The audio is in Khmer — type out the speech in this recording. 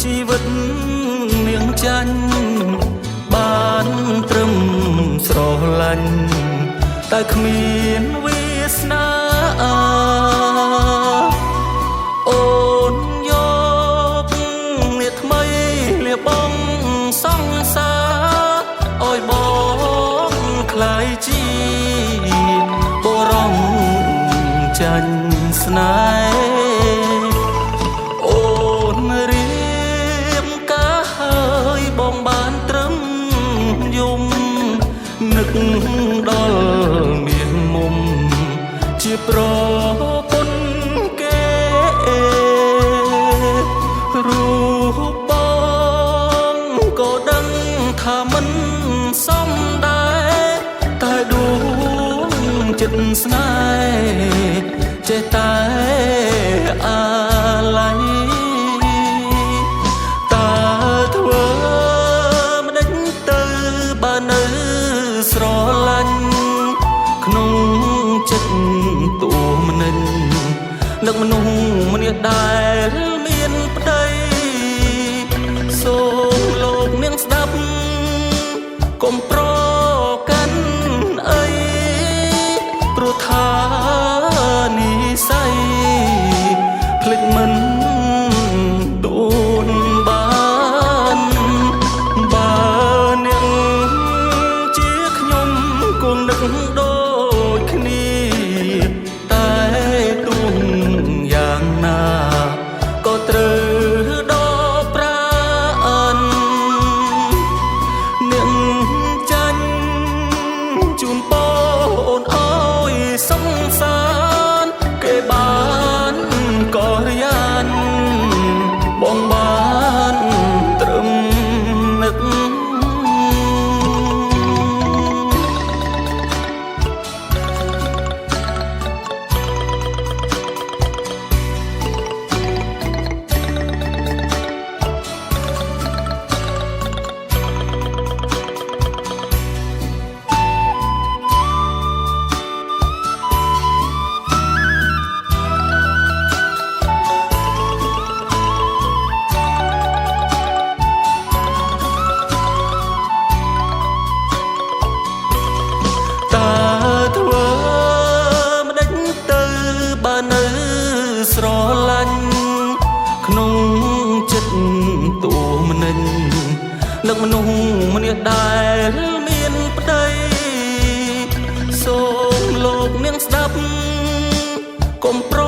ជីវិតនាងចាញ់បានត្រឹមស្រឡាញ់តែគ្មានវាសនាអូនយកនេះថ្មីលៀបបងសង្សារអោយបងคล้ายជាបរំចាញ់ស្នេហ៍អូនរៀបការហើយបងបានត្រឹមយំនឹកដល់មានមុំជាប្រពន្ធគេរូបបងក៏ដឹងថាមិនសមដែរតែដួងចិត្តស្នេហ៍ចេះតែអាឡ័យតើធ្វើមិនដេញទៅបើនៅស្រឡាញ់ក្នុងចិត្តតួមិននឹកមនុស្សម្នាក់ដែលមានប្តីសូមលោកនាងស្ដាប់កុំប្រកាន់អីព្រោះថានិស័យភ្លេចមិនទួនបានបើនាងជាខ្ញុំគង់នឹកដូចគ្នាតែទួងយ៉ាងណាក៏ត្រូវដល់ប្រាននាងចាញ់ជូនពរអូនអើយសង្សារគេបានក៏រៀនបងបានត្រឹមនឹកស្រឡាញ់ក្នុងចិត្តតួមិននឹកមនុស្សម្នាក់ដែលមានប្តីសូមលោកនាងស្ដាប់កុំប្រ